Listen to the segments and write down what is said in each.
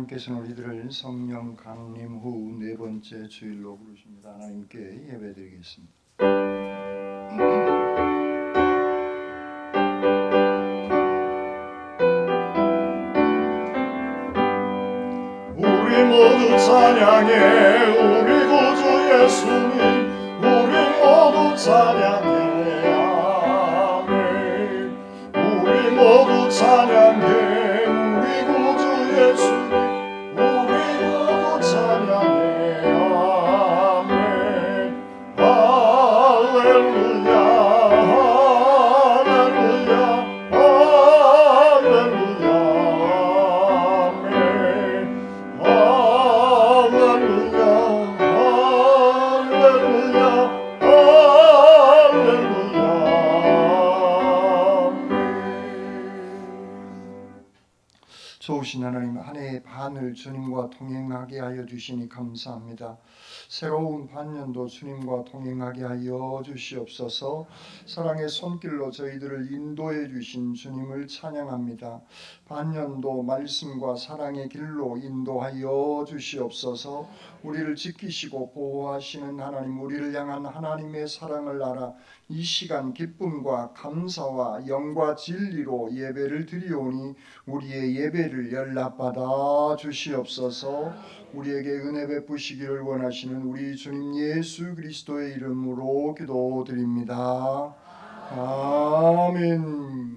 하나님께서는 우리들을 성령 강림 후 네 번째 주일로 부르십니다. 하나님께 예배드리겠습니다. 우리 모두 찬양해 우리 구주 예수님 우리 모두 찬양해 아멘. 우리 모두 찬양해 우리 구주 예수님 우리 모두 찬양해 아멘. 할렐루야 할렐루야 할렐루야 좋으신 하나님, 한 해의 반을 주님과 동행하게 하여 주시니 감사합니다. 새로운 반년도 주님과 동행하게 하여 주시옵소서. 사랑의 손길로 저희들을 인도해 주신 주님을 찬양합니다. 반년도 말씀과 사랑의 길로 인도하여 주시옵소서. 우리를 지키시고 보호하시는 하나님, 우리를 향한 하나님의 사랑을 알아 이 시간 기쁨과 감사와 영과 진리로 예배를 드리오니 우리의 예배를 연락받아 주시옵소서. 우리에게 은혜 베푸시기를 원하시는 우리 주님 예수 그리스도의 이름으로 기도드립니다. 아멘.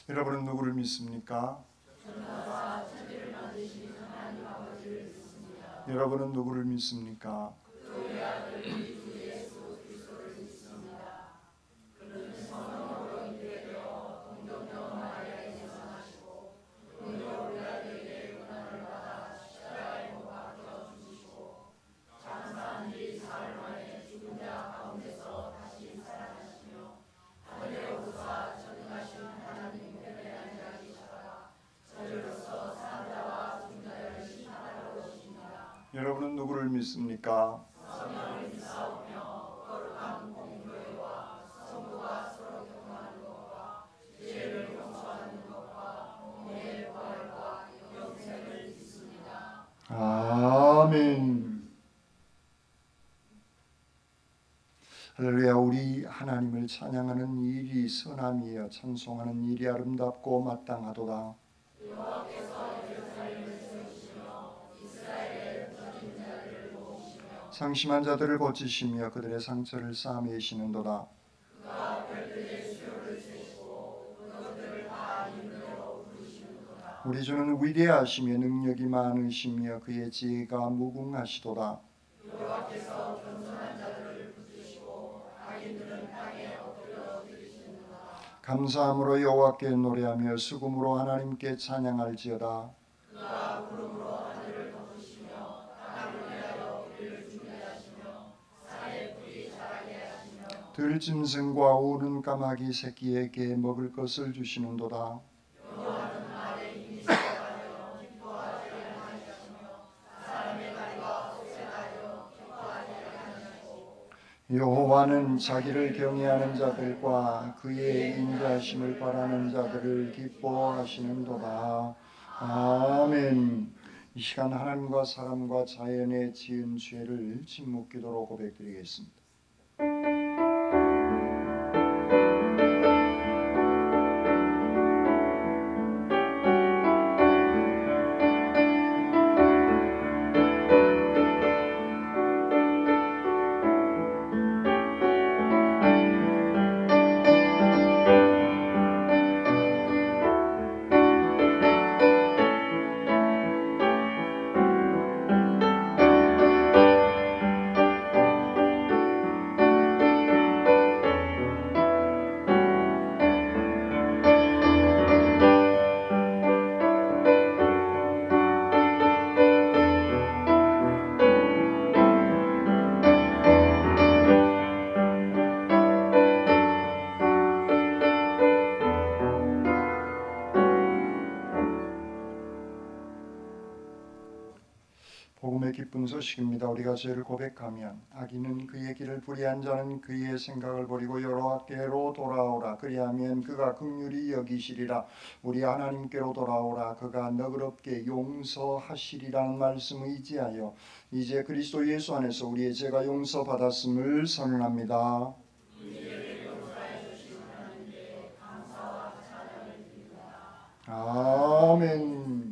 여러분은 누구를 믿습니까? 여러분은 누구를 믿습니까? 줄 믿습니까? 아멘. 할렐루야. 우리 하나님을 찬양하는 일이 선함이여 찬송하는 일이 아름답고 마땅하도다. 상심한 자들을 고치시며 그들의 상처를 싸매시는도다. 우리 주는 위대하시며 능력이 많으시며 그의 지혜가 무궁하시도다. 감사함으로 여호와께 노래하며 수금으로 하나님께 찬양할지어다. 들짐승과 우는 까마귀 새끼에게 먹을 것을 주시는도다. 여호와는 자기를 경외하는 자들과 그의 인자하심을 바라는 자들을 기뻐하시는도다. 아멘. 이 시간 하나님과 사람과 자연에 지은 죄를 침묵기도로 고백드리겠습니다. 복음의 기쁜 소식입니다. 우리가 죄를 고백하면 악인은 그의 길을 불의한 자는 그의 생각을 버리고 여호와께로 돌아오라. 그리하면 그가 긍휼히 여기시리라. 우리 하나님께로 돌아오라. 그가 너그럽게 용서하시리라는 말씀을 의지하여 이제 그리스도 예수 안에서 우리의 죄가 용서받았음을 선언합니다. 아멘.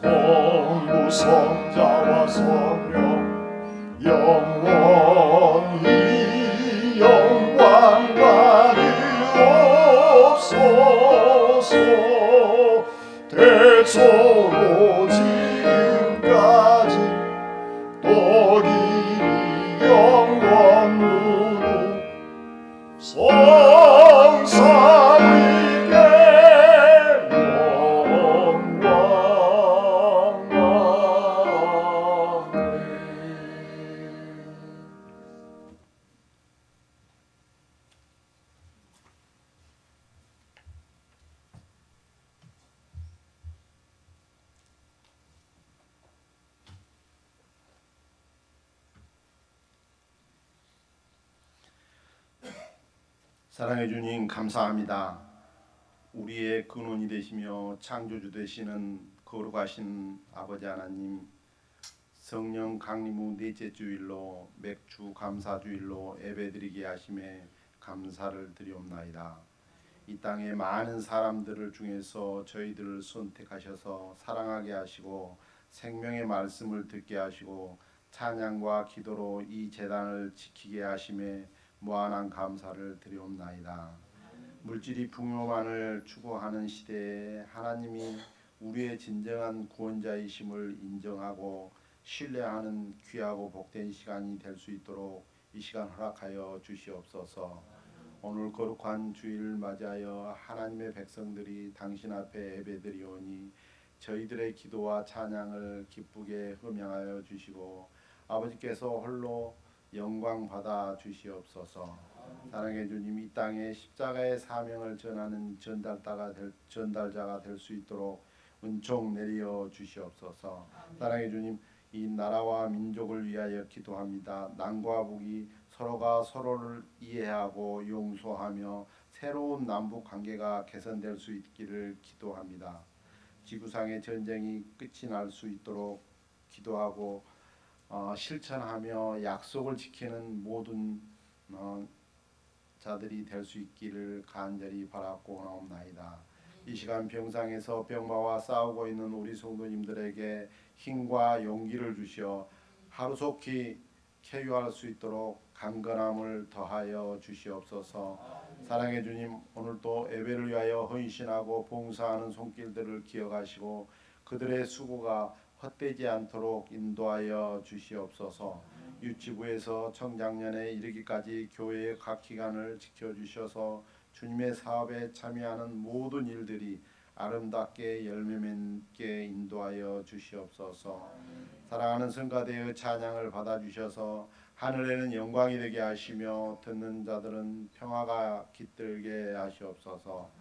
성부 성자와 성령 영원히 영광 받으옵소서. 대초로 지금까지 또 길이 영원무로 성삼위께 사랑해 주님 감사합니다. 우리의 근원이 되시며 창조주 되시는 거룩하신 아버지 하나님, 성령 강림 후 넷째 주일로 맥주 감사주일로 예배드리게 하심에 감사를 드리옵나이다. 이 땅의 많은 사람들을 중에서 저희들을 선택하셔서 사랑하게 하시고 생명의 말씀을 듣게 하시고 찬양과 기도로 이 제단을 지키게 하심에 무한한 감사를 드리옵나이다. 물질이 풍요만을 추구하는 시대에 하나님이 우리의 진정한 구원자이심을 인정하고 신뢰하는 귀하고 복된 시간이 될 수 있도록 이 시간 허락하여 주시옵소서. 오늘 거룩한 주일 맞이하여 하나님의 백성들이 당신 앞에 예배드리오니 저희들의 기도와 찬양을 기쁘게 흠양하여 주시고 아버지께서 홀로 영광 받아 주시옵소서. 사랑의 주님, 이 땅에 십자가의 사명을 전하는 전달자가 될 수 있도록 은총 내려 주시옵소서. 사랑의 주님, 이 나라와 민족을 위하여 기도합니다. 남과 북이 서로가 서로를 이해하고 용서하며 새로운 남북 관계가 개선될 수 있기를 기도합니다. 지구상의 전쟁이 끝이 날 수 있도록 기도하고 실천하며 약속을 지키는 모든 자들이 될 수 있기를 간절히 바라고 나옵나이다. 이 시간 병상에서 병마와 싸우고 있는 우리 성도님들에게 힘과 용기를 주시어 하루속히 쾌유할 수 있도록 강건함을 더하여 주시옵소서. 사랑의 주님, 오늘도 예배를 위하여 헌신하고 봉사하는 손길들을 기억하시고 그들의 수고가 헛되지 않도록 인도하여 주시옵소서. 유치부에서 청장년에 이르기까지 교회의 각 기관을 지켜주셔서 주님의 사업에 참여하는 모든 일들이 아름답게 열매 맺게 인도하여 주시옵소서. 사랑하는 성가대의 찬양을 받아주셔서 하늘에는 영광이 되게 하시며 듣는 자들은 평화가 깃들게 하시옵소서.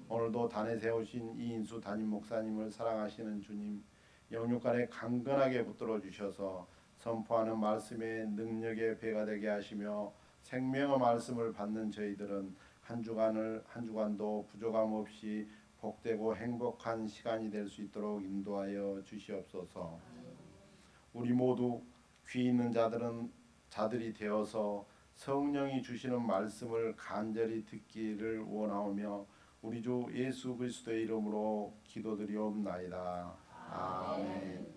오늘도 단에 세우신 이인수 담임 목사님을 사랑하시는 주님, 영육간에 강건하게 붙들어 주셔서 선포하는 말씀의 능력의 배가 되게 하시며 생명의 말씀을 받는 저희들은 한 주간도 부족함 없이 복되고 행복한 시간이 될 수 있도록 인도하여 주시옵소서. 우리 모두 귀 있는 자들이 되어서 성령이 주시는 말씀을 간절히 듣기를 원하오며 우리 주 예수 그리스도의 이름으로 기도드리옵나이다. 아멘.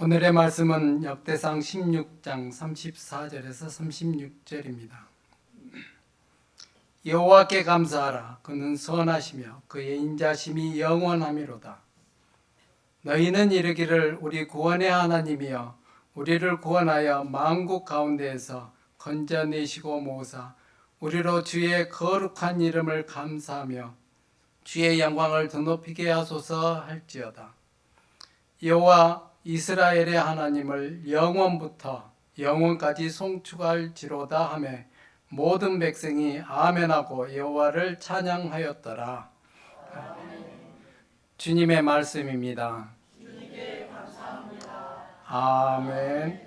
오늘의 말씀은 역대상 16장 34절에서 36절입니다. 여호와께 감사하라. 그는 선하시며 그의 인자심이 영원하미로다. 너희는 이르기를 우리 구원의 하나님이여 우리를 구원하여 만국 가운데에서 건져내시고 모사 우리로 주의 거룩한 이름을 감사하며 주의 영광을 드높이게 하소서 할지어다. 여호와 이스라엘의 하나님을 영원부터 영원까지 송축할지로다 하며 모든 백성이 아멘하고 여호와를 찬양하였더라. 주님의 말씀입니다. 주님께 감사합니다. 아멘.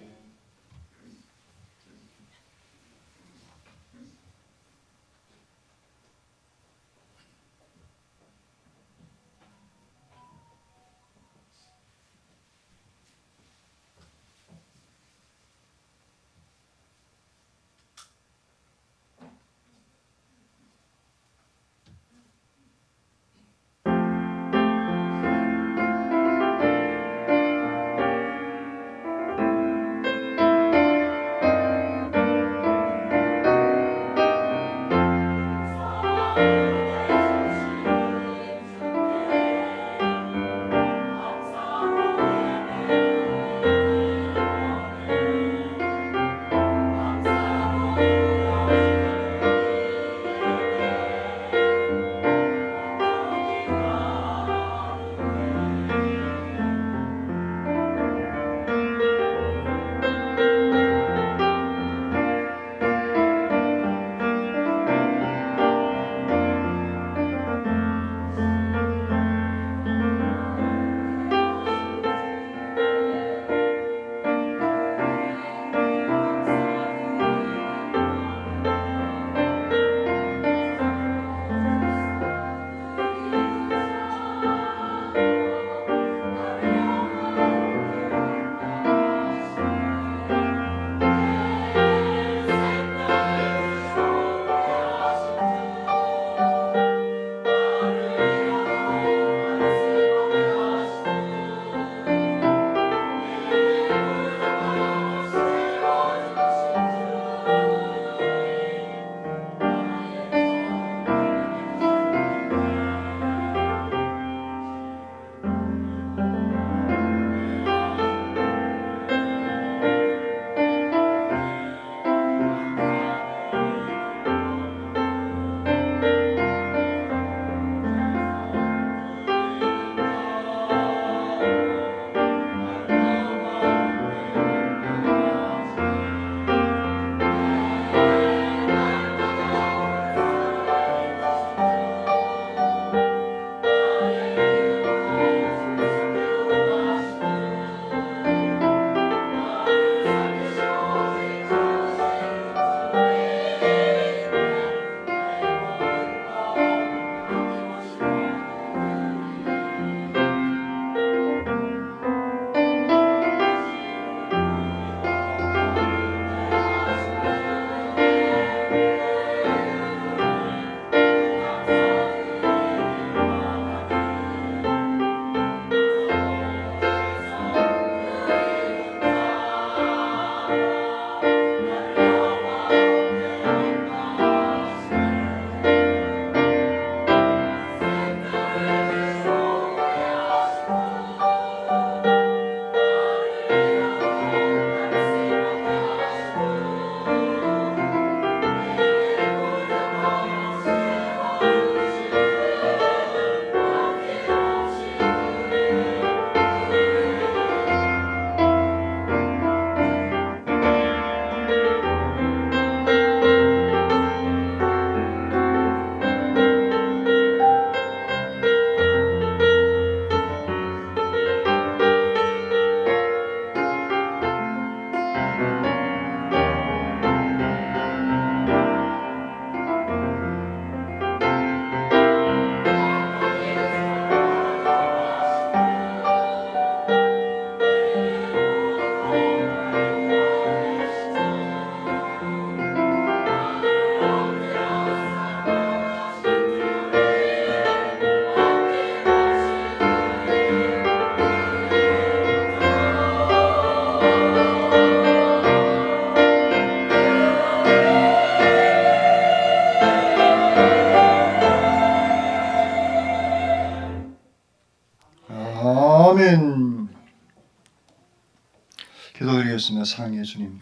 기도드리겠습니다. 사랑의 주님,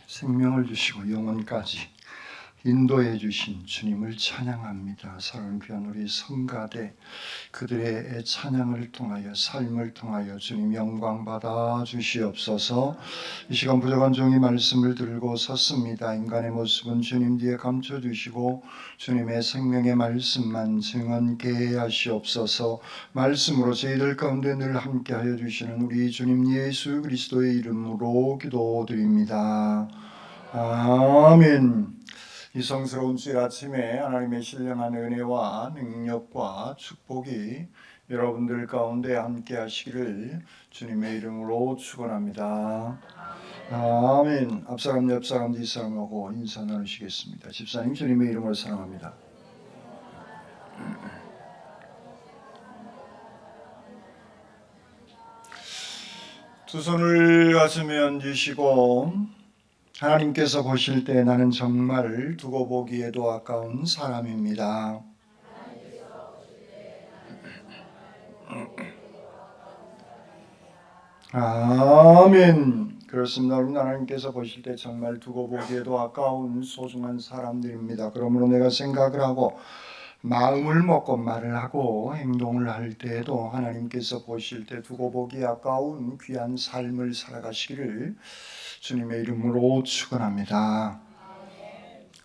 생명을 주시고 영혼까지 인도해 주신 주님을 찬양합니다. 사랑하는 귀한 우리 성가대 그들의 찬양을 통하여 삶을 통하여 주님 영광 받아 주시옵소서. 이 시간 부족한 종이 말씀을 들고 섰습니다. 인간의 모습은 주님 뒤에 감춰 주시고 주님의 생명의 말씀만 증언케 하시옵소서. 말씀으로 저희들 가운데 늘 함께하여 주시는 우리 주님 예수 그리스도의 이름으로 기도드립니다. 아멘. 이 성스러운 주일 아침에 하나님의 신령한 은혜와 능력과 축복이 여러분들 가운데 함께 하시기를 주님의 이름으로 축원합니다. 아멘. 앞사람 옆사람 뒷사람하고 인사 나누시겠습니다. 집사님 주님의 이름으로 사랑합니다. 두 손을 가슴에 얹으시고 하나님께서 보실 때 나는 정말 두고 보기에도 아까운 사람입니다. 아멘. 그렇습니다. 우리 하나님께서 보실 때 정말 두고 보기에도 아까운 소중한 사람들입니다. 그러므로 내가 생각을 하고 마음을 먹고 말을 하고 행동을 할 때에도 하나님께서 보실 때 두고 보기 아까운 귀한 삶을 살아가시기를 주님의 이름으로 축원합니다.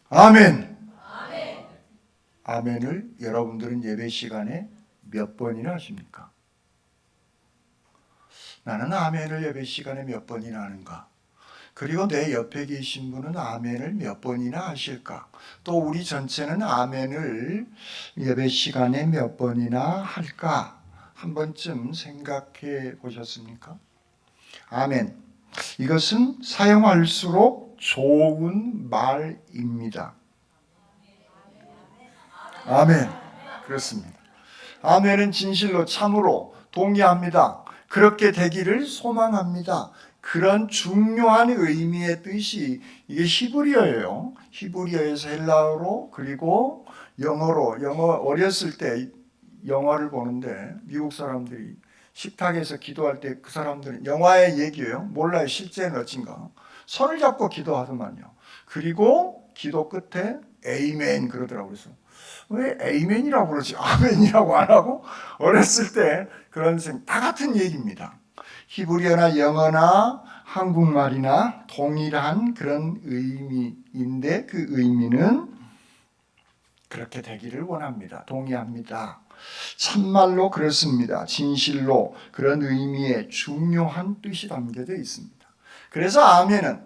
아멘. 아멘을 여러분들은 예배 시간에 몇 번이나 하십니까? 나는 아멘을 예배 시간에 몇 번이나 하는가? 그리고 내 옆에 계신 분은 아멘을 몇 번이나 하실까? 또 우리 전체는 아멘을 예배 시간에 몇 번이나 할까? 한 번쯤 생각해 보셨습니까? 아멘. 이것은 사용할수록 좋은 말입니다. 아멘. 그렇습니다. 아멘은 진실로 참으로 동의합니다. 그렇게 되기를 소망합니다. 그런 중요한 의미의 뜻이 이게 히브리어예요. 히브리어에서 헬라어로 그리고 영어로 어렸을 때 영화를 보는데 미국 사람들이 식탁에서 기도할 때 그 사람들은 영화의 얘기예요. 몰라요. 실제는 어찐가. 손을 잡고 기도하더만요. 그리고 기도 끝에 에이멘 그러더라고요. 그래서 왜 에이멘이라고 그러지? 아멘이라고 안 하고? 어렸을 때 그런 다 같은 얘기입니다. 히브리어나 영어나 한국말이나 동일한 그런 의미인데 그 의미는 그렇게 되기를 원합니다. 동의합니다. 참말로 그렇습니다. 진실로 그런 의미의 중요한 뜻이 담겨져 있습니다. 그래서 아멘은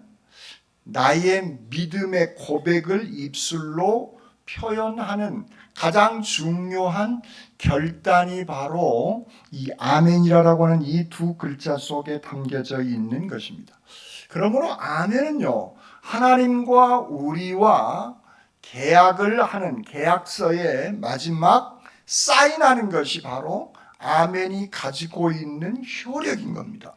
나의 믿음의 고백을 입술로 표현하는 가장 중요한 결단이 바로 이 아멘이라고 하는 이 두 글자 속에 담겨져 있는 것입니다. 그러므로 아멘은요, 하나님과 우리와 계약을 하는 계약서의 마지막 사인하는 것이 바로 아멘이 가지고 있는 효력인 겁니다.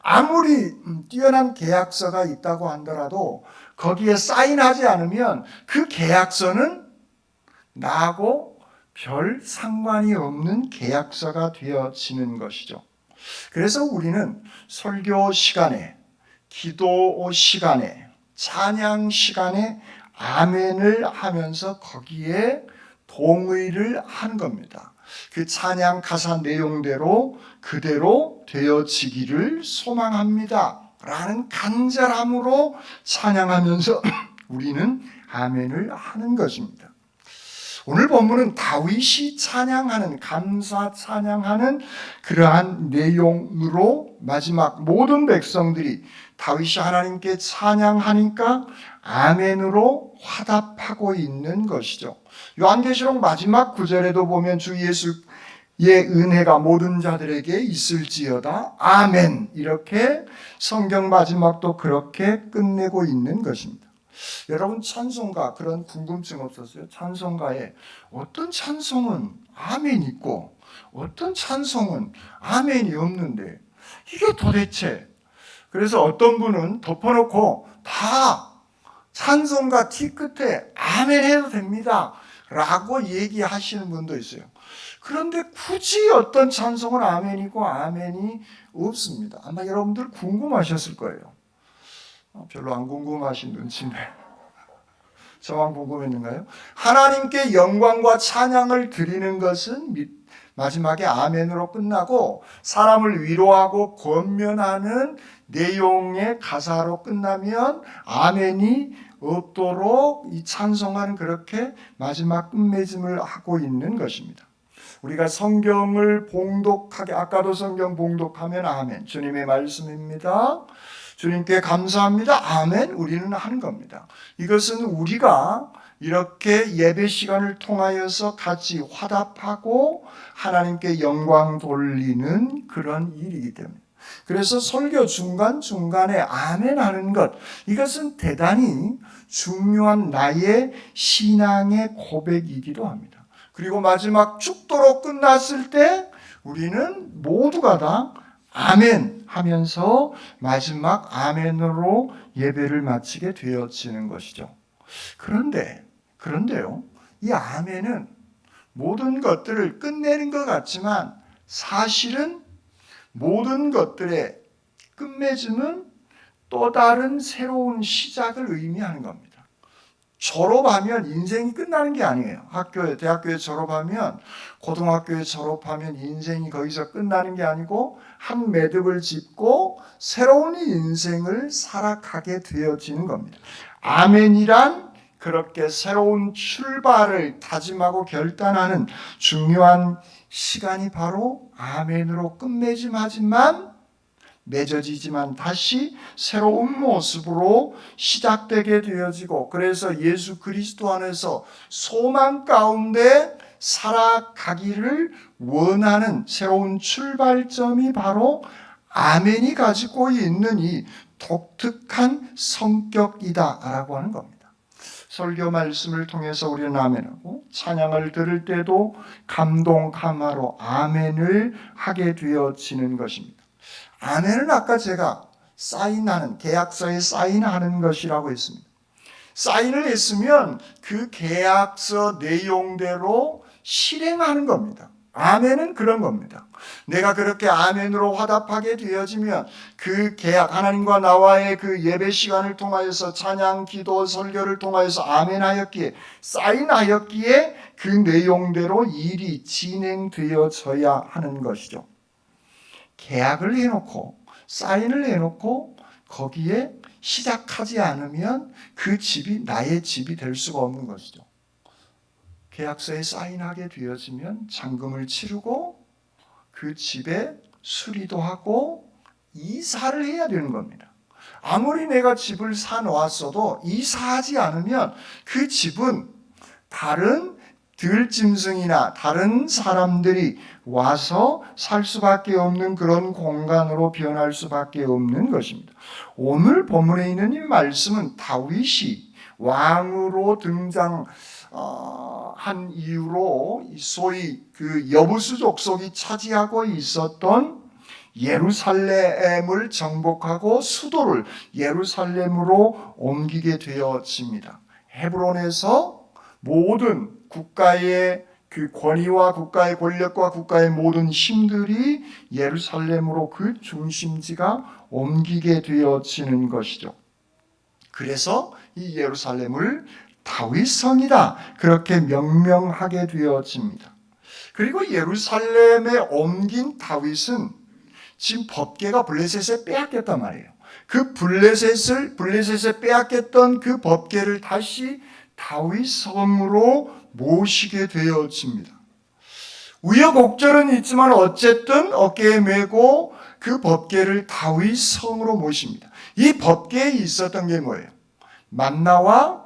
아무리 뛰어난 계약서가 있다고 하더라도 거기에 사인하지 않으면 그 계약서는 나하고 별 상관이 없는 계약서가 되어지는 것이죠. 그래서 우리는 설교 시간에, 기도 시간에, 찬양 시간에 아멘을 하면서 거기에 동의를 한 겁니다. 그 찬양 가사 내용대로 그대로 되어지기를 소망합니다. 라는 간절함으로 찬양하면서 우리는 아멘을 하는 것입니다. 오늘 본문은 다윗이 찬양하는, 감사 찬양하는 그러한 내용으로 마지막 모든 백성들이 다윗이 하나님께 찬양하니까 아멘으로 화답하고 있는 것이죠. 요한계시록 마지막 구절에도 보면 주 예수의 은혜가 모든 자들에게 있을지어다. 아멘. 이렇게 성경 마지막도 그렇게 끝내고 있는 것입니다. 여러분 찬송가 그런 궁금증 없었어요? 찬송가에 어떤 찬송은 아멘이 있고 어떤 찬송은 아멘이 없는데 이게 도대체, 그래서 어떤 분은 덮어놓고 다 찬송가 뒤끝에 아멘 해도 됩니다 라고 얘기하시는 분도 있어요. 그런데 굳이 어떤 찬송은 아멘이고 아멘이 없습니다. 아마 여러분들 궁금하셨을 거예요. 별로 안 궁금하신 눈치인데 저만 궁금했는가요? 하나님께 영광과 찬양을 드리는 것은 마지막에 아멘으로 끝나고 사람을 위로하고 권면하는 내용의 가사로 끝나면 아멘이 없도록 이 찬송하는 그렇게 마지막 끝맺음을 하고 있는 것입니다. 우리가 성경을 봉독하게 아까도 성경 봉독하면 아멘 주님의 말씀입니다. 주님께 감사합니다. 아멘 우리는 하는 겁니다. 이것은 우리가 이렇게 예배 시간을 통하여서 같이 화답하고 하나님께 영광 돌리는 그런 일이기 때문에 그래서 설교 중간중간에 아멘 하는 것 이것은 대단히 중요한 나의 신앙의 고백이기도 합니다. 그리고 마지막 축도로 끝났을 때 우리는 모두가 다 아멘 하면서 마지막 아멘으로 예배를 마치게 되어지는 것이죠. 그런데요, 이 아멘은 모든 것들을 끝내는 것 같지만 사실은 모든 것들의 끝맺음은 또 다른 새로운 시작을 의미하는 겁니다. 졸업하면 인생이 끝나는 게 아니에요. 대학교에 졸업하면, 고등학교에 졸업하면 인생이 거기서 끝나는 게 아니고 한 매듭을 짚고 새로운 인생을 살아가게 되어지는 겁니다. 아멘이란 그렇게 새로운 출발을 다짐하고 결단하는 중요한 시간이 바로 아멘으로 맺어지지만 다시 새로운 모습으로 시작되게 되어지고 그래서 예수 그리스도 안에서 소망 가운데 살아가기를 원하는 새로운 출발점이 바로 아멘이 가지고 있는 이 독특한 성격이다라고 하는 겁니다. 설교 말씀을 통해서 우리는 아멘하고 찬양을 들을 때도 감동 감화로 아멘을 하게 되어지는 것입니다. 아멘은 아까 제가 사인하는 계약서에 사인하는 것이라고 했습니다. 사인을 했으면 그 계약서 내용대로 실행하는 겁니다. 아멘은 그런 겁니다. 내가 그렇게 아멘으로 화답하게 되어지면 그 계약 하나님과 나와의 그 예배 시간을 통하여서 찬양, 기도, 설교를 통하여서 아멘하였기에 사인하였기에 그 내용대로 일이 진행되어져야 하는 것이죠. 계약을 해놓고 사인을 해놓고 거기에 시작하지 않으면 그 집이 나의 집이 될 수가 없는 것이죠. 계약서에 사인하게 되어지면 잔금을 치르고 그 집에 수리도 하고 이사를 해야 되는 겁니다. 아무리 내가 집을 사놓았어도 이사하지 않으면 그 집은 다른 들짐승이나 다른 사람들이 와서 살 수밖에 없는 그런 공간으로 변할 수밖에 없는 것입니다. 오늘 본문에 있는 이 말씀은 다윗이 왕으로 등장한 이유로 소위 그 여부수 족속이 차지하고 있었던 예루살렘을 정복하고 수도를 예루살렘으로 옮기게 되어집니다. 헤브론에서 모든 국가의 그 권위와 국가의 권력과 국가의 모든 힘들이 예루살렘으로 그 중심지가 옮기게 되어지는 것이죠. 그래서 이 예루살렘을 다윗성이다 그렇게 명명하게 되어집니다. 그리고 예루살렘에 옮긴 다윗은 지금 법궤가 블레셋에 빼앗겼단 말이에요. 그 블레셋에 빼앗겼던 그 법궤를 다시 다윗 성으로 모시게 되어집니다. 우여곡절은 있지만 어쨌든 어깨에 메고 그 법궤를 다윗 성으로 모십니다. 이 법궤에 있었던 게 뭐예요? 만나와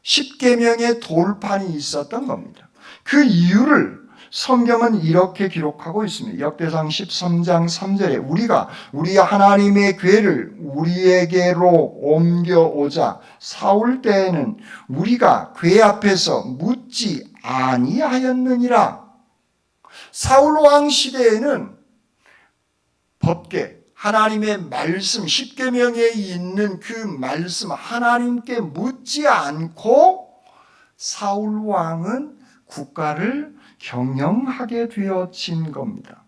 십계명의 돌판이 있었던 겁니다. 그 이유를 성경은 이렇게 기록하고 있습니다. 역대상 13장 3절에 우리가 우리 하나님의 궤를 우리에게로 옮겨오자 사울 때에는 우리가 궤 앞에서 묻지 아니하였느니라. 사울 왕 시대에는 법궤 하나님의 말씀 십계명에 있는 그 말씀 하나님께 묻지 않고 사울 왕은 국가를 경영하게 되어진 겁니다.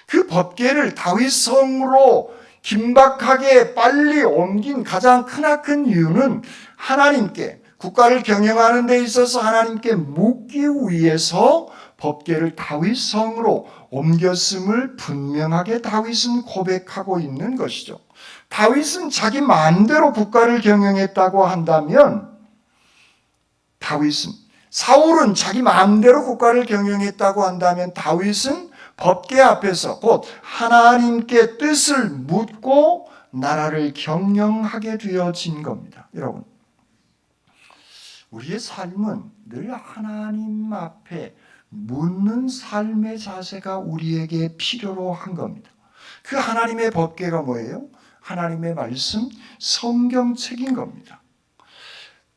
그 법궤를 다윗 성으로 긴박하게 빨리 옮긴 가장 크나큰 이유는 하나님께, 국가를 경영하는 데 있어서 하나님께 묻기 위해서 법궤를 다윗 성으로 옮겼음을 분명하게 다윗은 고백하고 있는 것이죠. 다윗은 자기 마음대로 국가를 경영했다고 한다면, 사울은 자기 마음대로 국가를 경영했다고 한다면 다윗은 법궤 앞에서 곧 하나님께 뜻을 묻고 나라를 경영하게 되어진 겁니다. 여러분, 우리의 삶은 늘 하나님 앞에 묻는 삶의 자세가 우리에게 필요로 한 겁니다. 그 하나님의 법궤가 뭐예요? 하나님의 말씀, 성경책인 겁니다.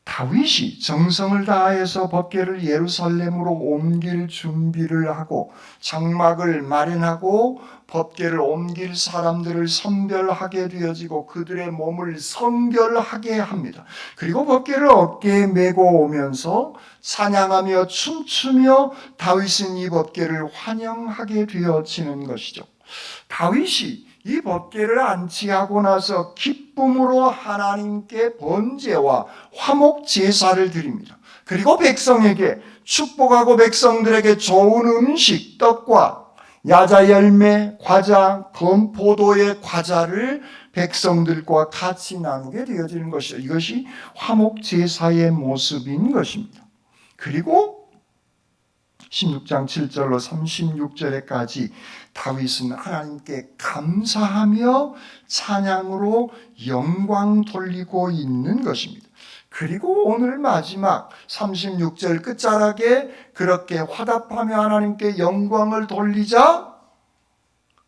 다윗이 정성을 다해서 법궤를 예루살렘으로 옮길 준비를 하고 장막을 마련하고 법궤를 옮길 사람들을 선별하게 되어지고 그들의 몸을 성결하게 합니다. 그리고 법궤를 어깨에 메고 오면서 찬양하며 춤추며 다윗은 이 법궤를 환영하게 되어지는 것이죠. 다윗이 이 법궤를 안치하고 나서 기쁨으로 하나님께 번제와 화목 제사를 드립니다. 그리고 백성에게 축복하고 백성들에게 좋은 음식, 떡과 야자 열매, 과자, 건포도의 과자를 백성들과 같이 나누게 되어지는 것이죠. 이것이 화목 제사의 모습인 것입니다. 그리고 16장 7절로 36절에까지 다윗은 하나님께 감사하며 찬양으로 영광 돌리고 있는 것입니다. 그리고 오늘 마지막 36절 끝자락에 그렇게 화답하며 하나님께 영광을 돌리자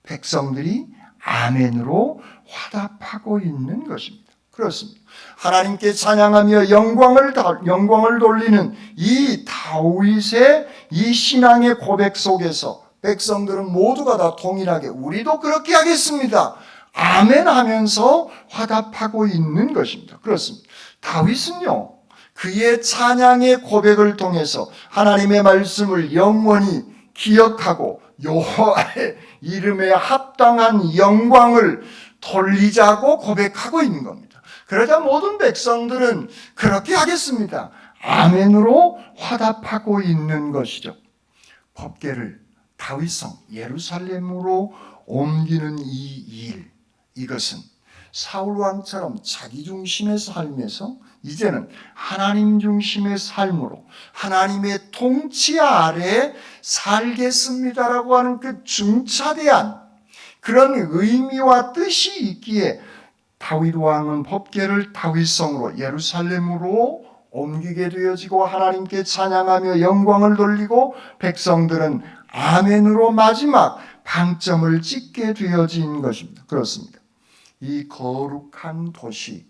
백성들이 아멘으로 화답하고 있는 것입니다. 그렇습니다. 하나님께 찬양하며 영광을 돌리는 이 다윗의 이 신앙의 고백 속에서 백성들은 모두가 다 동일하게 우리도 그렇게 하겠습니다. 아멘 하면서 화답하고 있는 것입니다. 그렇습니다. 다윗은요, 그의 찬양의 고백을 통해서 하나님의 말씀을 영원히 기억하고 여호와의 이름에 합당한 영광을 돌리자고 고백하고 있는 겁니다. 그러자 모든 백성들은 그렇게 하겠습니다. 아멘으로 화답하고 있는 것이죠. 법궤를 다윗성 예루살렘으로 옮기는 이 일, 이것은 사울 왕처럼 자기 중심의 삶에서 이제는 하나님 중심의 삶으로 하나님의 통치 아래 살겠습니다라고 하는 그 중차대한 그런 의미와 뜻이 있기에 다윗 왕은 법궤를 다윗성으로 예루살렘으로 옮기게 되어지고 하나님께 찬양하며 영광을 돌리고 백성들은 아멘으로 마지막 방점을 찍게 되어진 것입니다. 그렇습니다. 이 거룩한 도시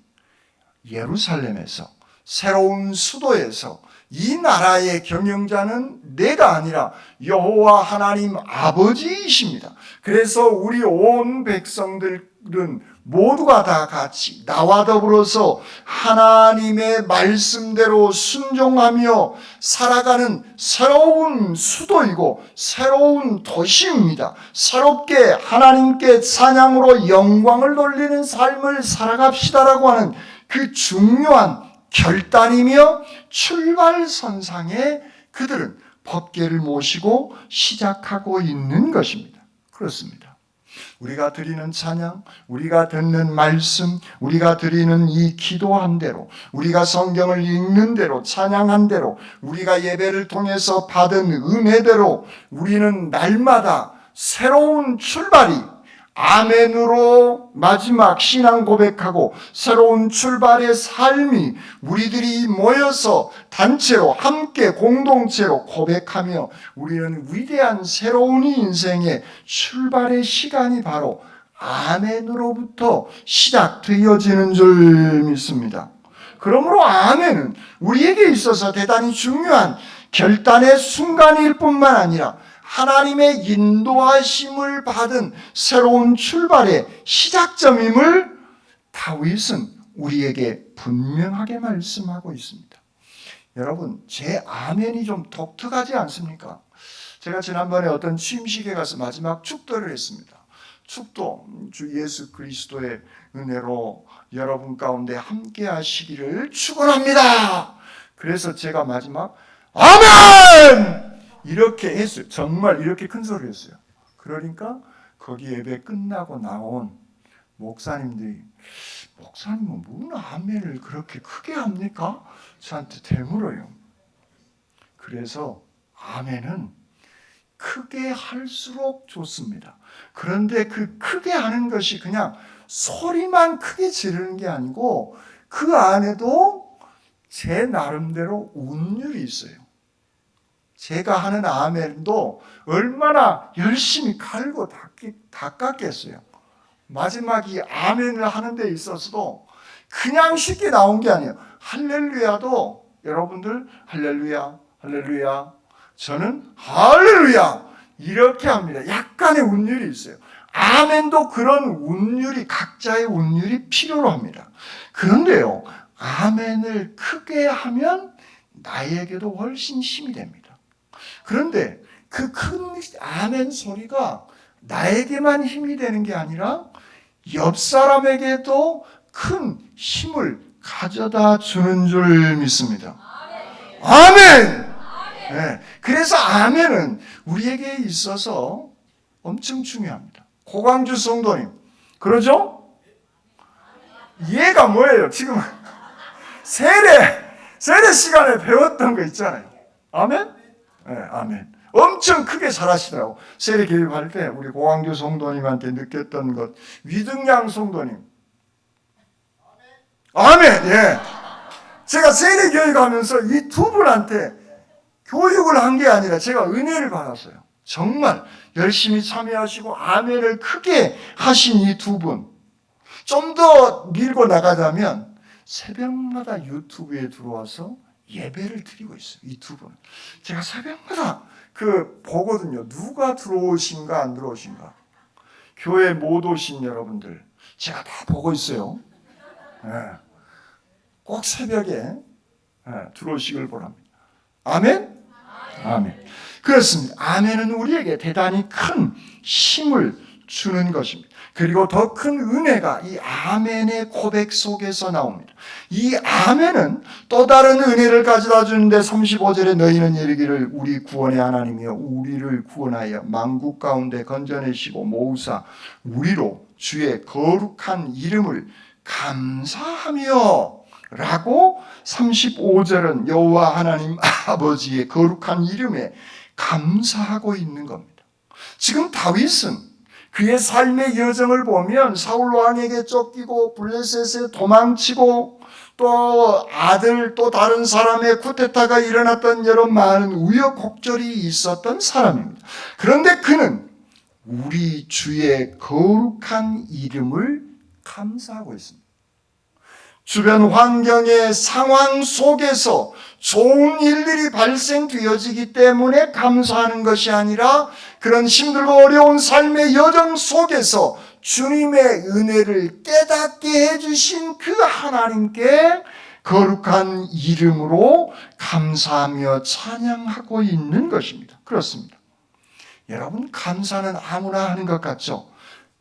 예루살렘에서 새로운 수도에서 이 나라의 경영자는 내가 아니라 여호와 하나님 아버지이십니다. 그래서 우리 온 백성들은 모두가 다 같이 나와 더불어서 하나님의 말씀대로 순종하며 살아가는 새로운 수도이고 새로운 도시입니다. 새롭게 하나님께 찬양으로 영광을 돌리는 삶을 살아갑시다라고 하는 그 중요한 결단이며 출발선상에 그들은 법궤를 모시고 시작하고 있는 것입니다. 그렇습니다. 우리가 드리는 찬양, 우리가 듣는 말씀, 우리가 드리는 이 기도한 대로, 우리가 성경을 읽는 대로, 찬양한 대로, 우리가 예배를 통해서 받은 은혜대로 우리는 날마다 새로운 출발이 아멘으로 마지막 신앙 고백하고 새로운 출발의 삶이 우리들이 모여서 단체로 함께 공동체로 고백하며 우리는 위대한 새로운 인생의 출발의 시간이 바로 아멘으로부터 시작되어지는 줄 믿습니다. 그러므로 아멘은 우리에게 있어서 대단히 중요한 결단의 순간일 뿐만 아니라 하나님의 인도하심을 받은 새로운 출발의 시작점임을 다윗은 우리에게 분명하게 말씀하고 있습니다. 여러분, 제 아멘이 좀 독특하지 않습니까? 제가 지난번에 어떤 취임식에 가서 마지막 축도를 했습니다. 축도 주 예수 그리스도의 은혜로 여러분 가운데 함께 하시기를 축원합니다. 그래서 제가 마지막 아멘! 이렇게 했어요. 정말 이렇게 큰 소리를 했어요. 그러니까 거기 예배 끝나고 나온 목사님들이 목사님은 무슨 아멘을 그렇게 크게 합니까? 저한테 되물어요. 그래서 아멘은 크게 할수록 좋습니다. 그런데 그 크게 하는 것이 그냥 소리만 크게 지르는 게 아니고 그 안에도 제 나름대로 운율이 있어요. 제가 하는 아멘도 얼마나 열심히 갈고 닦았겠어요. 마지막 이 아멘을 하는 데 있어서도 그냥 쉽게 나온 게 아니에요. 할렐루야도 여러분들 할렐루야 할렐루야 저는 할렐루야 이렇게 합니다. 약간의 운율이 있어요. 아멘도 그런 운율이 각자의 운율이 필요로 합니다. 그런데요. 아멘을 크게 하면 나에게도 훨씬 힘이 됩니다. 그런데 그 큰 아멘 소리가 나에게만 힘이 되는 게 아니라 옆 사람에게도 큰 힘을 가져다 주는 줄 믿습니다. 아멘! 네, 그래서 아멘은 우리에게 있어서 엄청 중요합니다. 고광주 성도님, 그러죠? 이해가 뭐예요? 지금 세례 시간에 배웠던 거 있잖아요. 아멘? 네, 아멘. 엄청 크게 잘하시더라고. 세례 교육할 때 우리 고광주 성도님한테 느꼈던 것, 위등양 성도님. 아멘. 예. 제가 세례 교육하면서 이 두 분한테 교육을 한 게 아니라 제가 은혜를 받았어요. 정말 열심히 참여하시고 아멘을 크게 하신 이 두 분. 좀 더 밀고 나가자면 새벽마다 유튜브에 들어와서 예배를 드리고 있어요. 이 두 분. 제가 새벽마다 보거든요. 누가 들어오신가 안 들어오신가. 교회 못 오신 여러분들 제가 다 보고 있어요. 네. 꼭 새벽에 들어오시길 바랍니다. 아멘? 아멘. 그렇습니다. 아멘은 우리에게 대단히 큰 힘을 주는 것입니다. 그리고 더 큰 은혜가 이 아멘의 고백 속에서 나옵니다. 이 아멘은 또 다른 은혜를 가져다 주는데 35절에 너희는 이르기를 우리 구원의 하나님이여 우리를 구원하여 만국 가운데 건져내시고 모으사 우리로 주의 거룩한 이름을 감사하며 라고 35절은 여호와 하나님 아버지의 거룩한 이름에 감사하고 있는 겁니다. 지금 다윗은 그의 삶의 여정을 보면 사울 왕에게 쫓기고 블레셋에 도망치고 또 아들 또 다른 사람의 쿠데타가 일어났던 여러 많은 우여곡절이 있었던 사람입니다. 그런데 그는 우리 주의 거룩한 이름을 감사하고 있습니다. 주변 환경의 상황 속에서 좋은 일들이 발생되어지기 때문에 감사하는 것이 아니라 그런 힘들고 어려운 삶의 여정 속에서 주님의 은혜를 깨닫게 해주신 그 하나님께 거룩한 이름으로 감사하며 찬양하고 있는 것입니다. 그렇습니다. 여러분, 감사는 아무나 하는 것 같죠?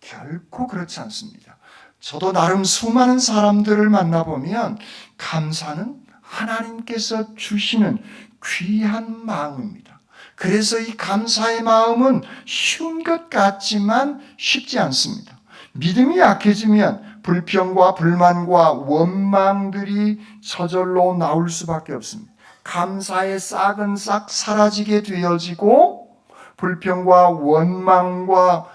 결코 그렇지 않습니다. 저도 나름 수많은 사람들을 만나보면 감사는 하나님께서 주시는 귀한 마음입니다. 그래서 이 감사의 마음은 쉬운 것 같지만 쉽지 않습니다. 믿음이 약해지면 불평과 불만과 원망들이 저절로 나올 수밖에 없습니다. 감사의 싹은 싹 사라지게 되어지고 불평과 원망과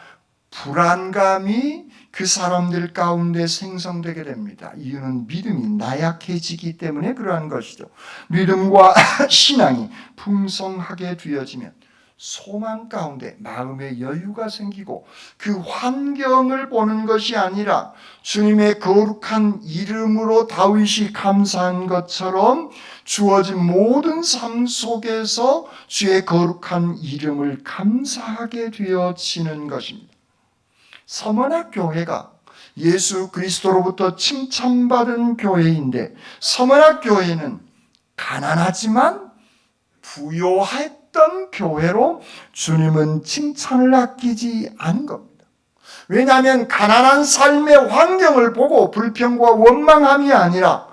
불안감이 그 사람들 가운데 생성되게 됩니다. 이유는 믿음이 나약해지기 때문에 그러한 것이죠. 믿음과 신앙이 풍성하게 되어지면 소망 가운데 마음의 여유가 생기고 그 환경을 보는 것이 아니라 주님의 거룩한 이름으로 다윗이 감사한 것처럼 주어진 모든 삶 속에서 주의 거룩한 이름을 감사하게 되어지는 것입니다. 서머나 교회가 예수 그리스도로부터 칭찬받은 교회인데 서머나 교회는 가난하지만 부요했던 교회로 주님은 칭찬을 아끼지 않은 겁니다. 왜냐하면 가난한 삶의 환경을 보고 불평과 원망함이 아니라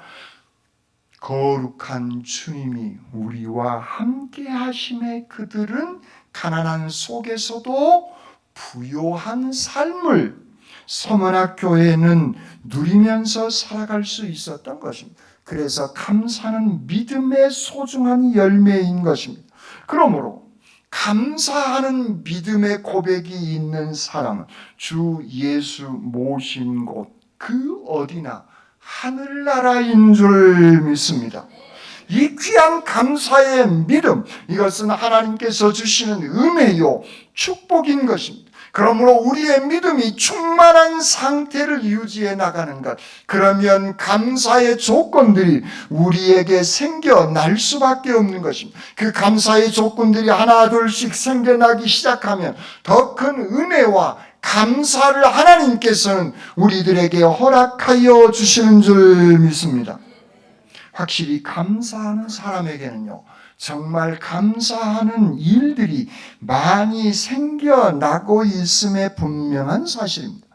거룩한 주님이 우리와 함께 하심에 그들은 가난한 속에서도 부요한 삶을 서문학교회는 누리면서 살아갈 수 있었던 것입니다. 그래서 감사는 믿음의 소중한 열매인 것입니다. 그러므로 감사하는 믿음의 고백이 있는 사람은 주 예수 모신 곳 그 어디나 하늘나라인 줄 믿습니다. 이 귀한 감사의 믿음, 이것은 하나님께서 주시는 은혜요 축복인 것입니다. 그러므로 우리의 믿음이 충만한 상태를 유지해 나가는 것, 그러면 감사의 조건들이 우리에게 생겨날 수밖에 없는 것입니다. 그 감사의 조건들이 하나 둘씩 생겨나기 시작하면 더 큰 은혜와 감사를 하나님께서는 우리들에게 허락하여 주시는 줄 믿습니다. 확실히 감사하는 사람에게는요, 정말 감사하는 일들이 많이 생겨나고 있음에 분명한 사실입니다.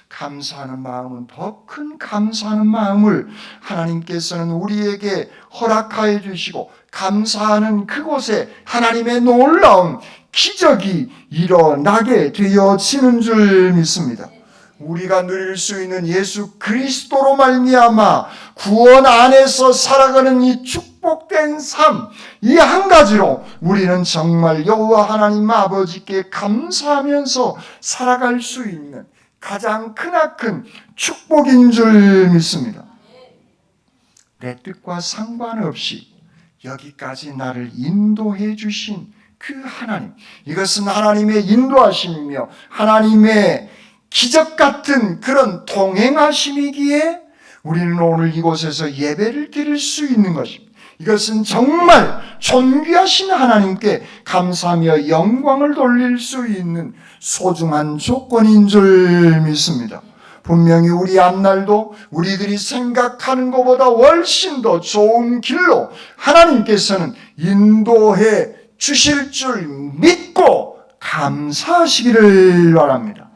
감사하는 마음은 더 큰 감사하는 마음을 하나님께서는 우리에게 허락하여 주시고, 감사하는 그곳에 하나님의 놀라운 기적이 일어나게 되어지는 줄 믿습니다. 우리가 누릴 수 있는 예수 그리스도로 말미암아 구원 안에서 살아가는 이 축복된 삶, 이 한 가지로 우리는 정말 여호와 하나님 아버지께 감사하면서 살아갈 수 있는 가장 크나큰 축복인 줄 믿습니다. 내 뜻과 상관없이 여기까지 나를 인도해 주신 그 하나님, 이것은 하나님의 인도하심이며 하나님의 기적 같은 그런 동행하심이기에 우리는 오늘 이곳에서 예배를 드릴 수 있는 것입니다. 이것은 정말 존귀하신 하나님께 감사하며 영광을 돌릴 수 있는 소중한 조건인 줄 믿습니다. 분명히 우리 앞날도 우리들이 생각하는 것보다 훨씬 더 좋은 길로 하나님께서는 인도해 주실 줄 믿고 감사하시기를 바랍니다.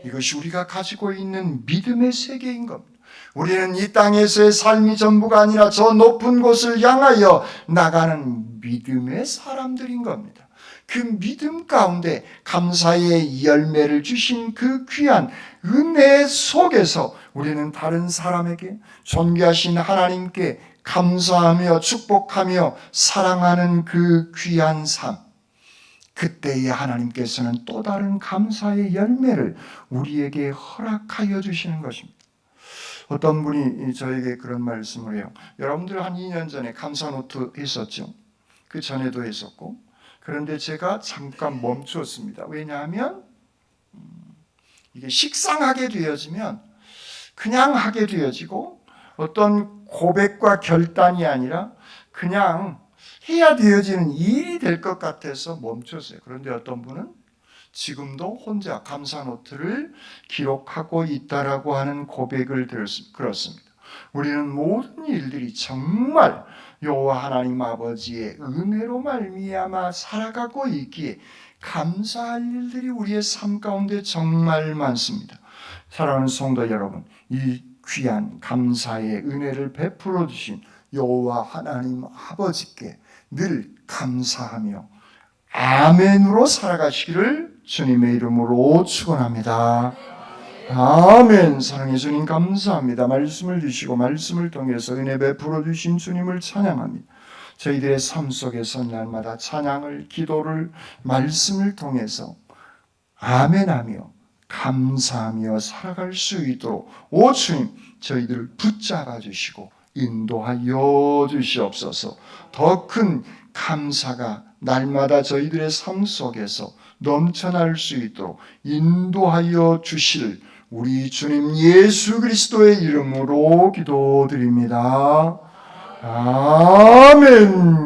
이것이 우리가 가지고 있는 믿음의 세계인 겁니다. 우리는 이 땅에서의 삶이 전부가 아니라 저 높은 곳을 향하여 나가는 믿음의 사람들인 겁니다. 그 믿음 가운데 감사의 열매를 주신 그 귀한 은혜 속에서 우리는 다른 사람에게 존귀하신 하나님께 감사하며 축복하며 사랑하는 그 귀한 삶, 그때에 하나님께서는 또 다른 감사의 열매를 우리에게 허락하여 주시는 것입니다. 어떤 분이 저에게 그런 말씀을 해요. 여러분들 한 2년 전에 감사노트 했었죠. 그 전에도 했었고, 그런데 제가 잠깐 멈추었습니다. 왜냐하면 이게 식상하게 되어지면 그냥 하게 되어지고 어떤 고백과 결단이 아니라 그냥 해야 되어지는 일이 될 것 같아서 멈췄어요. 그런데 어떤 분은 지금도 혼자 감사 노트를 기록하고 있다라고 하는 고백을 들었습니다. 우리는 모든 일들이 정말 여호와 하나님 아버지의 은혜로 말미암아 살아가고 있기에 감사할 일들이 우리의 삶 가운데 정말 많습니다. 사랑하는 성도 여러분, 이 귀한 감사의 은혜를 베풀어 주신 여호와 하나님 아버지께 늘 감사하며 아멘으로 살아가시기를 주님의 이름으로 축원합니다. 아멘. 사랑해 주님 감사합니다. 말씀을 주시고 말씀을 통해서 은혜 베풀어 주신 주님을 찬양합니다. 저희들의 삶 속에서 날마다 찬양을, 기도를, 말씀을 통해서 아멘하며 감사하며 살아갈 수 있도록 오 주님 저희들을 붙잡아 주시고 인도하여 주시옵소서. 더 큰 감사가 날마다 저희들의 삶 속에서 넘쳐날 수 있도록 인도하여 주실 우리 주님 예수 그리스도의 이름으로 기도드립니다. 아멘.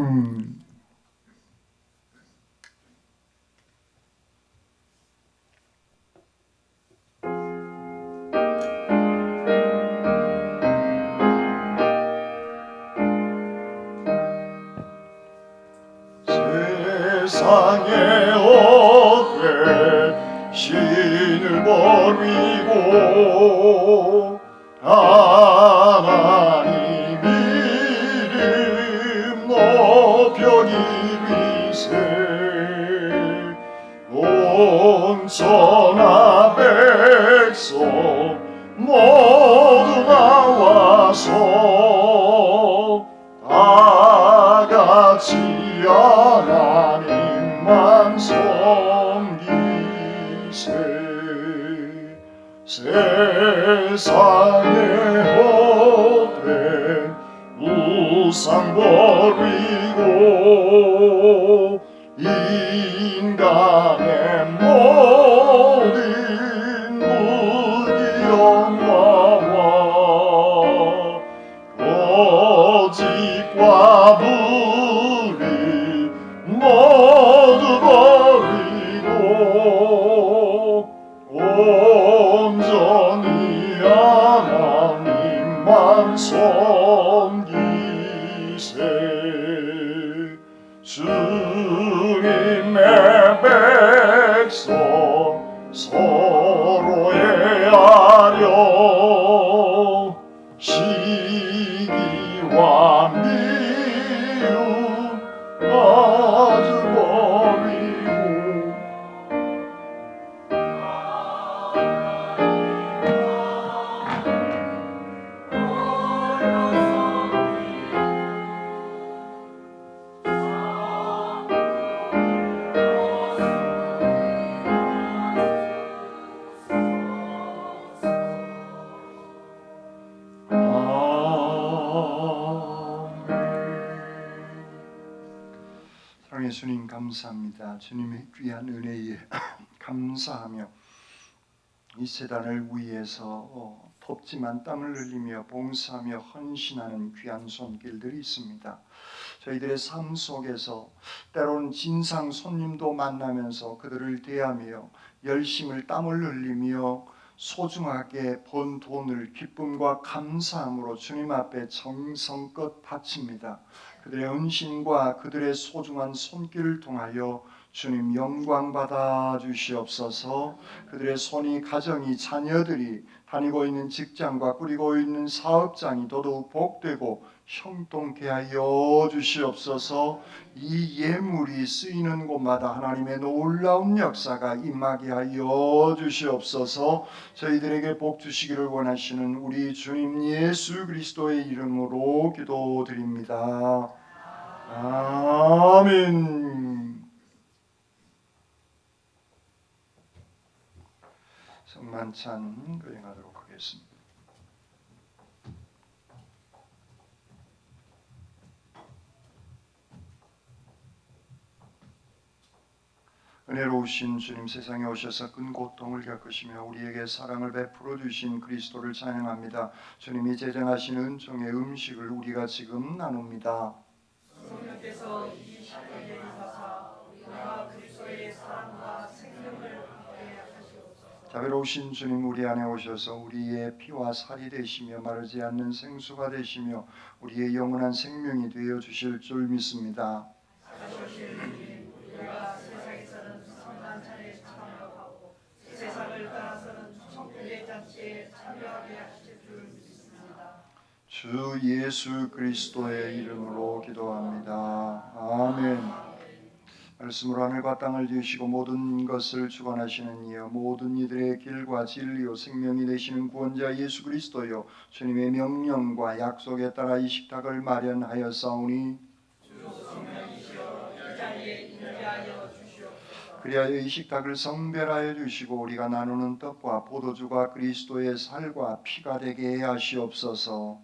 세상에 어때 신을 버리 하나님 이름 높여 기리세 온 천하 백성 모두 나와서 다 같이 하나님만 섬기세 세상에 헛된 우상 버리고 인간의 모든 무기영화와 거짓과 불의 모두 버리고 온전히 하나님만 섬기세 주님의 백성 서로 애하려 시기와 미움 아주 버리고 사랑의 주님 감사합니다. 주님의 귀한 은혜에 감사하며 이 세단을 위해서 덥지만 땀을 흘리며 봉사하며 헌신하는 귀한 손길들이 있습니다. 저희들의 삶 속에서 때로는 진상 손님도 만나면서 그들을 대하며 열심을 땀을 흘리며 소중하게 번 돈을 기쁨과 감사함으로 주님 앞에 정성껏 바칩니다. 그들의 헌신과 그들의 소중한 손길을 통하여 주님 영광 받아 주시옵소서. 그들의 손이 가정이 자녀들이 다니고 있는 직장과 꾸리고 있는 사업장이 더더욱 복되고 형통케 하여 주시옵소서. 이 예물이 쓰이는 곳마다 하나님의 놀라운 역사가 임하게 하여 주시옵소서. 저희들에게 복 주시기를 원하시는 우리 주님 예수 그리스도의 이름으로 기도드립니다. 아멘. 성만찬 거행하도록 하겠습니다. 은혜로우신 주님, 세상에 오셔서 큰 고통을 겪으시며 우리에게 사랑을 베풀어 주신 그리스도를 찬양합니다. 주님이 제정하신 은총의 음식을 우리가 지금 나눕니다. 성령께서 이 시대에 일하사 우리가 그리스도의 사랑과 생명을 얻게 하시옵소서. 자비로우신 주님, 우리 안에 오셔서 우리의 피와 살이 되시며 마르지 않는 생수가 되시며 우리의 영원한 생명이 되어 주실 줄 믿습니다. 사실 우리가 세상에서는 성만찬에 참여하고 세상을 떠나서는 천국의 잔치에 참여하게 하실 줄 믿습니다. 주 예수 그리스도의 이름으로 기도합니다. 아멘. 말씀으로 하늘과 땅을 지으시고 모든 것을 주관하시는 이여 모든 이들의 길과 진리요 생명이 되시는 구원자 예수 그리스도여, 주님의 명령과 약속에 따라 이 식탁을 마련하였사오니 그리하여 이 식탁을 성별하여 주시고 우리가 나누는 떡과 포도주가 그리스도의 살과 피가 되게 하시옵소서.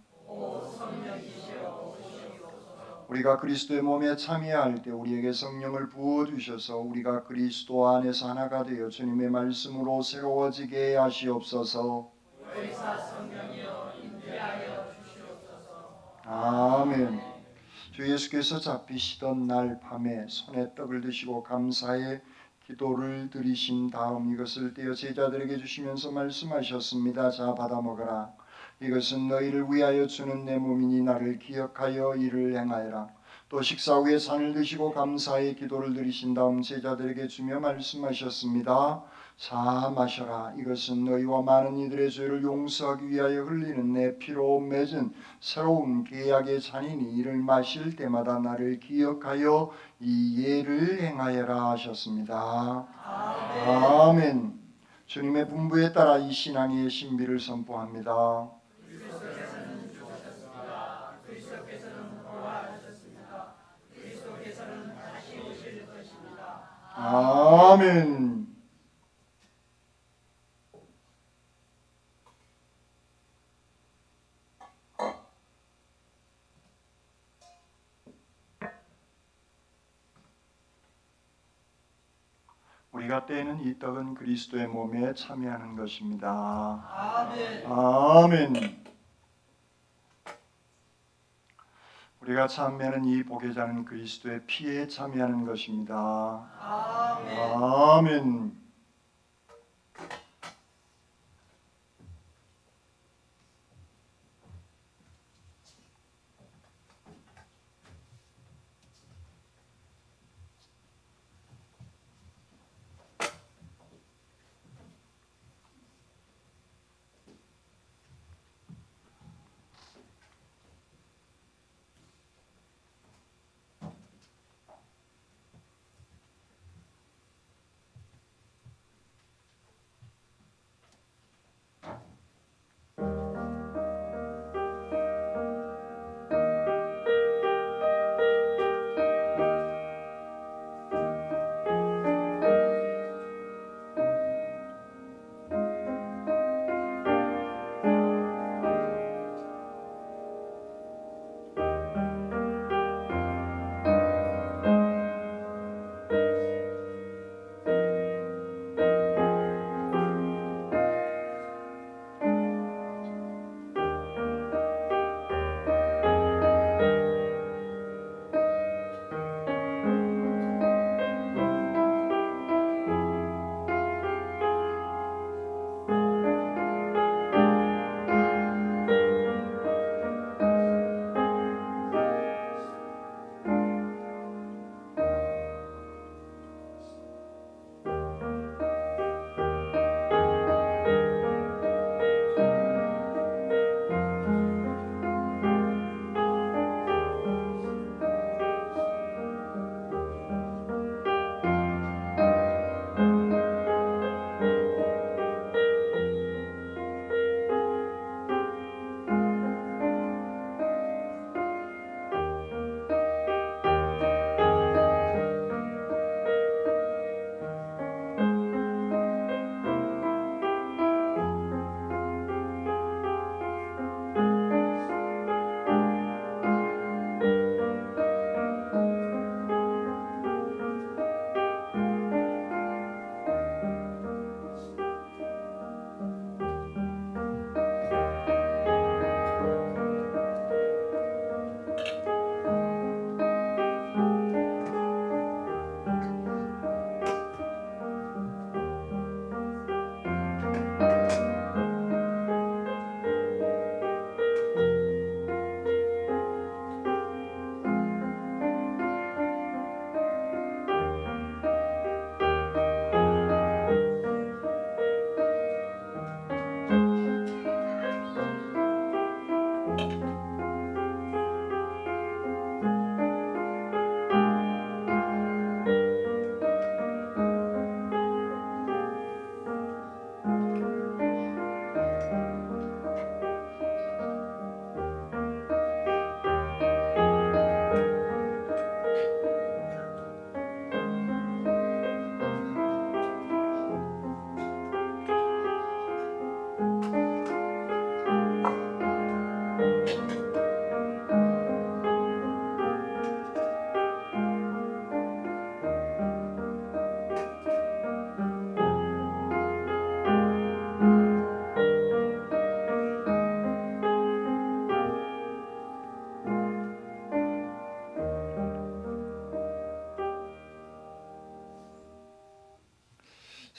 우리가 그리스도의 몸에 참여할 때 우리에게 성령을 부어주셔서 우리가 그리스도 안에서 하나가 되어 주님의 말씀으로 새로워지게 하시옵소서. 아멘. 주 예수께서 잡히시던 날 밤에 손에 떡을 드시고 감사의 기도를 드리신 다음 이것을 떼어 제자들에게 주시면서 말씀하셨습니다. 자, 받아 먹어라. 이것은 너희를 위하여 주는 내 몸이니 나를 기억하여 이를 행하여라. 또 식사 후에 잔을 드시고 감사의 기도를 드리신 다음 제자들에게 주며 말씀하셨습니다. 자 마셔라. 이것은 너희와 많은 이들의 죄를 용서하기 위하여 흘리는 내 피로 맺은 새로운 계약의 잔이니 이를 마실 때마다 나를 기억하여 이 예를 행하여라 하셨습니다. 아멘. 주님의 분부에 따라 이 신앙의 신비를 선포합니다. 아멘. 우리가 떼는 이 떡은 그리스도의 몸에 참여하는 것입니다. 아멘. 아멘. 우리가 참여하는 이 보게자는 그리스도의 피에 참여하는 것입니다. 아멘. 아멘.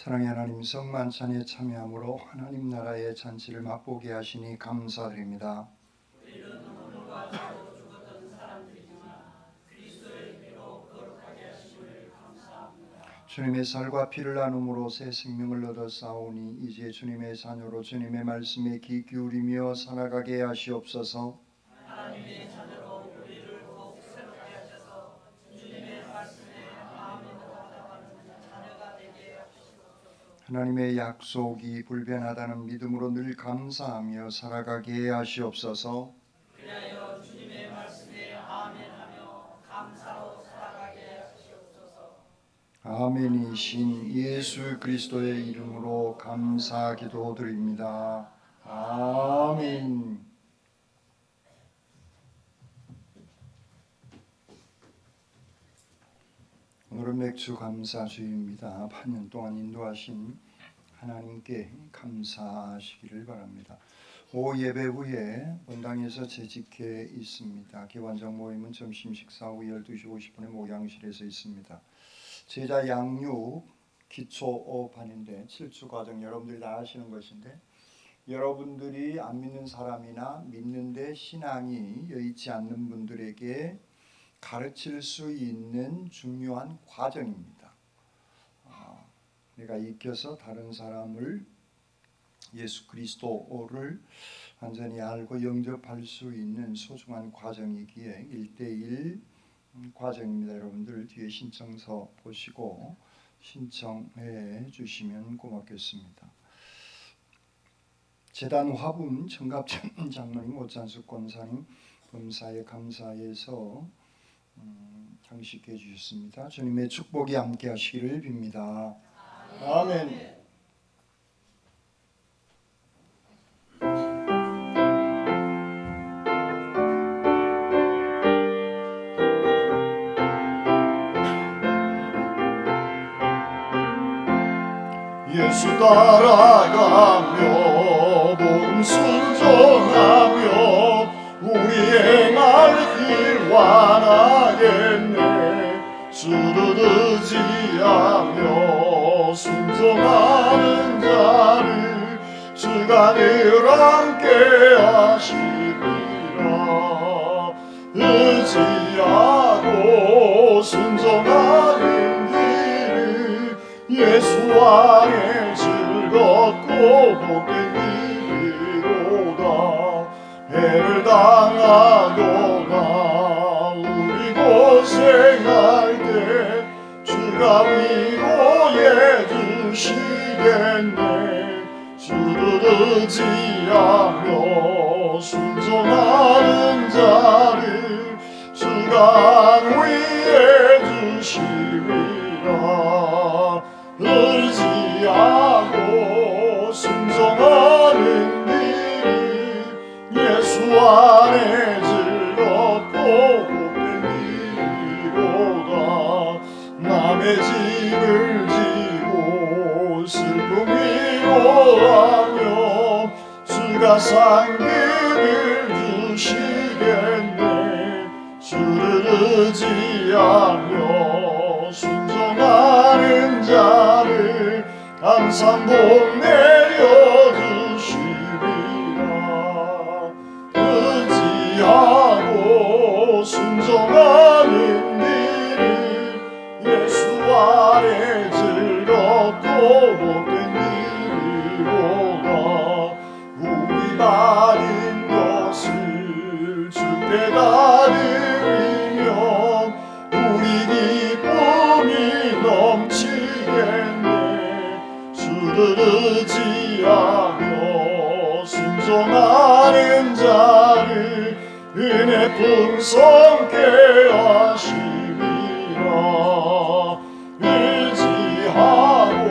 사랑의 하나님, 성만찬에 참여함으로 하나님 나라의 잔치를 맛보게 하시니 감사드립니다. 주님의 살과 피를 나눔으로 새 생명을 얻어 싸우니 이제 주님의 자녀로 주님의 말씀에 귀 기울이며 살아가게 하시옵소서. 하나님의 자녀로 우리를 더욱 새롭게 하셔서 주님의 말씀에 마음이 동답하는 자녀가 되게 하시옵소서. 하나님의 약속이 불변하다는 믿음으로 늘 감사하며 살아가게 하시옵소서. 그리하여 주님의 말씀에 아멘하며 감사로 살아가게 하시옵소서. 아멘이신 예수 그리스도의 이름으로 감사 기도드립니다. 아멘. 오늘은 맥주 감사주일입니다. 반년 동안 인도하신 하나님께 감사하시기를 바랍니다. 오후 예배 후에 본당에서 재직해 있습니다. 기관장 모임은 점심 식사 후 12시 50분에 목양실에서 있습니다. 제자 양육 기초반인데 7주 과정 여러분들이 다 아시는 것인데, 여러분들이 안 믿는 사람이나 믿는데 신앙이 여의치 않는 분들에게 가르칠 수 있는 중요한 과정입니다. 내가 익혀서 다른 사람을 예수 그리스도를 완전히 알고 영접할 수 있는 소중한 과정이기에 1:1 과정입니다. 여러분들 뒤에 신청서 보시고 신청해 주시면 고맙겠습니다. 재단 화분 청갑전 장로님, 오찬숙 권사님, 범사에 감사해서 장식해 주셨습니다. 주님의 축복이 함께 하시기를 빕니다. 아멘. 예수 따라가며 복음 순종하며 우리의 날길 완하겠네. 주를 의지하며 순종하는 자를 주가 늘 함께 하시리라. 의지하고 순종하는 길을 예수 안에 즐겁고 복된 일이로다. 해를 당하거나 우리 고생할 때 주가 위로해 주시겠네. 주를 의지하며 순종하는 자를 주가 안위해 주시리라. 의지하고 순종하는 길이 예수 안에 즐겁고 복된 일이로다. 남의 짐을 지고 슬픔 위로하며 주가 상급을 주시겠네. 주를 의지하며 순종하는 자를 항상 복 내려주시리라. 의지하고 순종하는 길을 예수 안에 즐겁고 복된 일이로다. 우리 받은 것을 주께 다 드리며 우리 기쁨이 넘치겠네. 주를 의지하며 순종하는 자를 은혜 풍성케 하시리라. 의지하고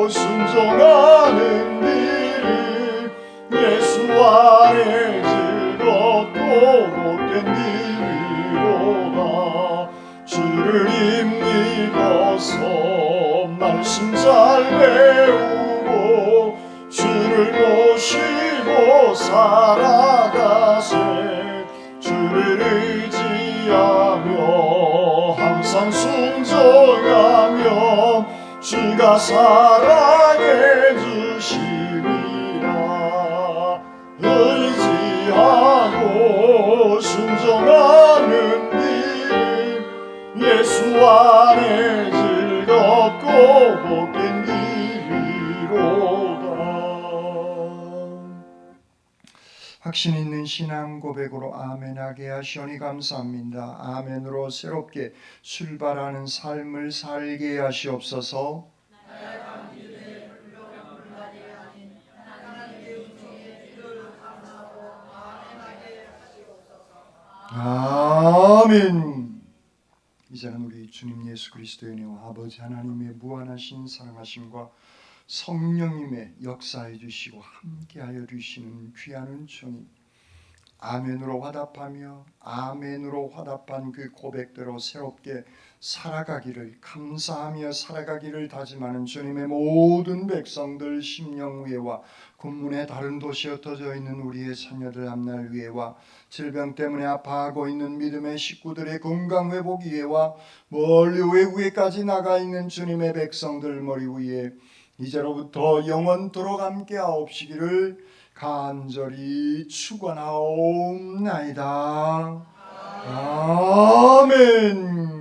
순종하는 길을 예수 안에 즐겁고 복된 일이로다. 주를 힘입어서 말씀 잘 배우고 주를 모시고 살아가세. 주를 의지하며 항상 순종하며 주가 사랑해 주시리라. 의지하고 순종하는 길 예수 안에 즐겁고 확신 있는 신앙 고백으로 아멘하게 하시오니 감사합니다. 아멘으로 새롭게 출발하는 삶을 살게 하시옵소서. 아멘. 이제는 우리 주님 예수 그리스도의 은혜와 아버지 하나님의 무한하신 사랑하심과 성령님의 역사해 주시고 함께하여 주시는 귀한 은총이 아멘으로 화답하며 아멘으로 화답한 그 고백대로 새롭게 살아가기를 감사하며 살아가기를 다짐하는 주님의 모든 백성들 심령위에와 군문의 다른 도시에 흩어져 있는 우리의 자녀들 앞날 위에와 질병 때문에 아파하고 있는 믿음의 식구들의 건강 회복 위에와 멀리 외국에까지 나가 있는 주님의 백성들 머리 위에 이제로부터 영원토록 함께 하옵시기를 간절히 축원하옵나이다. 아멘.